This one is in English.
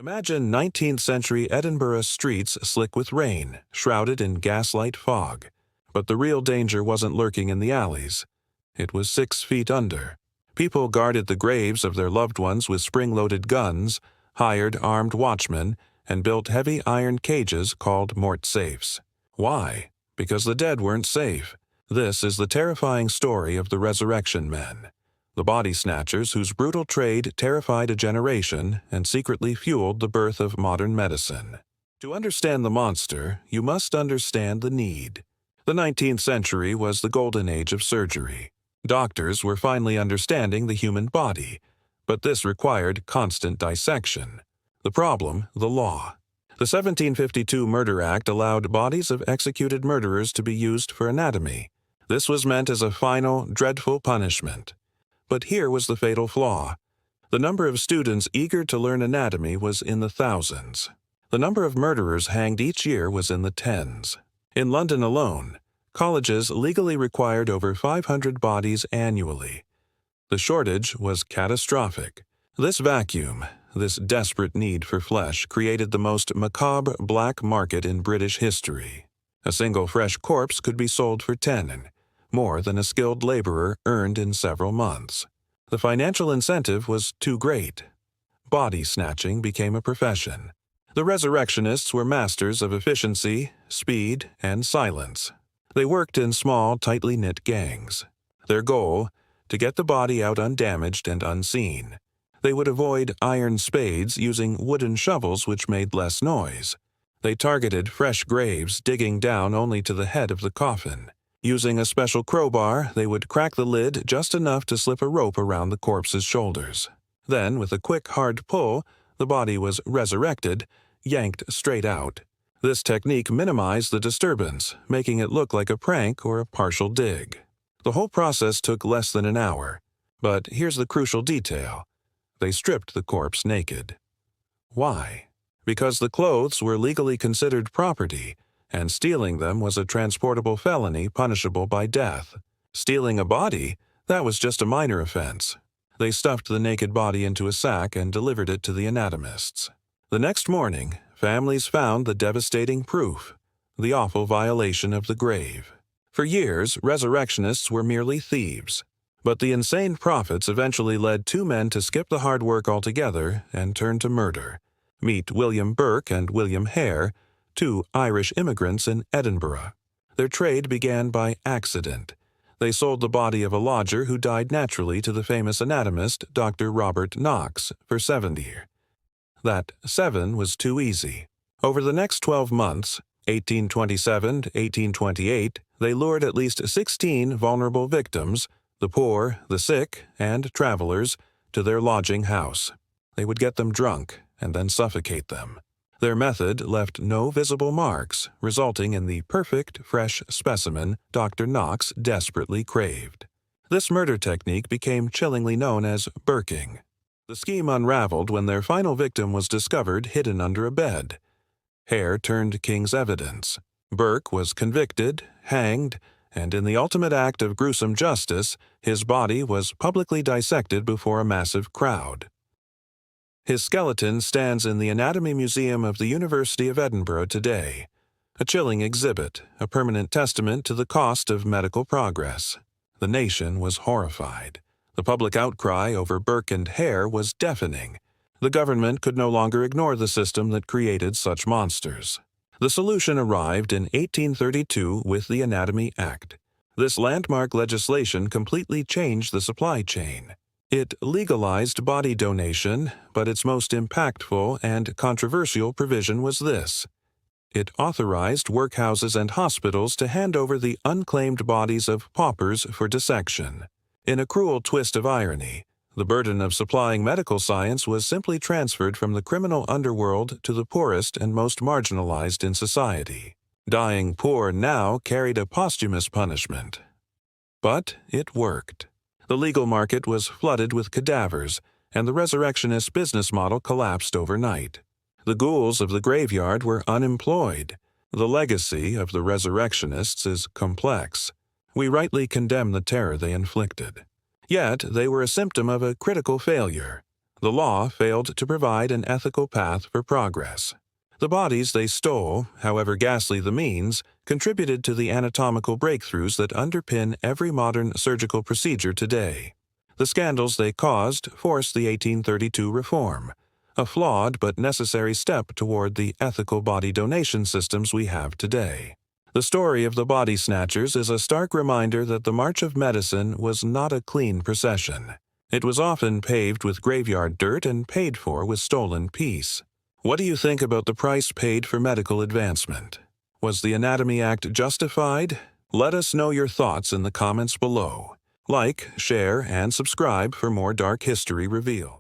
Imagine 19th century Edinburgh streets slick with rain, shrouded in gaslight fog. But the real danger wasn't lurking in the alleys. It was 6 feet under. People guarded the graves of their loved ones with spring-loaded guns, hired armed watchmen, and built heavy iron cages called mort safes. Why? Because the dead weren't safe. This is the terrifying story of the Resurrection Men, the body snatchers whose brutal trade terrified a generation and secretly fueled the birth of modern medicine. To understand the monster, you must understand the need. The 19th century was the golden age of surgery. Doctors were finally understanding the human body, but this required constant dissection. The problem, the law. The 1752 Murder Act allowed bodies of executed murderers to be used for anatomy. This was meant as a final, dreadful punishment. But here was the fatal flaw. The number of students eager to learn anatomy was in the thousands. The number of murderers hanged each year was in the tens. In London alone, colleges legally required over 500 bodies annually. The shortage was catastrophic. This vacuum, this desperate need for flesh, created the most macabre black market in British history. A single fresh corpse could be sold for 10, more than a skilled laborer earned in several months. The financial incentive was too great. Body snatching became a profession. The resurrectionists were masters of efficiency, speed, and silence. They worked in small, tightly knit gangs. Their goal, to get the body out undamaged and unseen. They would avoid iron spades using wooden shovels which made less noise. They targeted fresh graves, digging down only to the head of the coffin. Using a special crowbar, they would crack the lid just enough to slip a rope around the corpse's shoulders. Then, with a quick, hard pull, the body was resurrected, yanked straight out. This technique minimized the disturbance, making it look like a prank or a partial dig. The whole process took less than an hour. But here's the crucial detail. They stripped the corpse naked. Why? Because the clothes were legally considered property, and stealing them was a transportable felony punishable by death. Stealing a body, that was just a minor offense. They stuffed the naked body into a sack and delivered it to the anatomists. The next morning, families found the devastating proof, the awful violation of the grave. For years, resurrectionists were merely thieves. But the insane profits eventually led 2 men to skip the hard work altogether and turn to murder. Meet William Burke and William Hare, 2 Irish immigrants in Edinburgh. Their trade began by accident. They sold the body of a lodger who died naturally to the famous anatomist Dr. Robert Knox for £70. That 7 was too easy. Over the next 12 months, 1827 to 1828, they lured at least 16 vulnerable victims, the poor, the sick, and travelers, to their lodging house. They would get them drunk and then suffocate them. Their method left no visible marks, resulting in the perfect, fresh specimen Dr. Knox desperately craved. This murder technique became chillingly known as burking. The scheme unraveled when their final victim was discovered hidden under a bed. Hare turned king's evidence. Burke was convicted, hanged, and in the ultimate act of gruesome justice, his body was publicly dissected before a massive crowd. His skeleton stands in the Anatomy Museum of the University of Edinburgh today, a chilling exhibit, a permanent testament to the cost of medical progress. The nation was horrified. The public outcry over Burke and Hare was deafening. The government could no longer ignore the system that created such monsters. The solution arrived in 1832 with the Anatomy Act. This landmark legislation completely changed the supply chain. It legalized body donation, but its most impactful and controversial provision was this. It authorized workhouses and hospitals to hand over the unclaimed bodies of paupers for dissection. In a cruel twist of irony, the burden of supplying medical science was simply transferred from the criminal underworld to the poorest and most marginalized in society. Dying poor now carried a posthumous punishment. But it worked. The legal market was flooded with cadavers, and the resurrectionist business model collapsed overnight. The ghouls of the graveyard were unemployed. The legacy of the resurrectionists is complex. We rightly condemn the terror they inflicted. Yet they were a symptom of a critical failure. The law failed to provide an ethical path for progress. The bodies they stole, however ghastly the means, contributed to the anatomical breakthroughs that underpin every modern surgical procedure today. The scandals they caused forced the 1832 reform, a flawed but necessary step toward the ethical body donation systems we have today. The story of the body snatchers is a stark reminder that the march of medicine was not a clean procession. It was often paved with graveyard dirt and paid for with stolen peace. What do you think about the price paid for medical advancement? Was the Anatomy Act justified? Let us know your thoughts in the comments below. Like, share, and subscribe for more dark history revealed.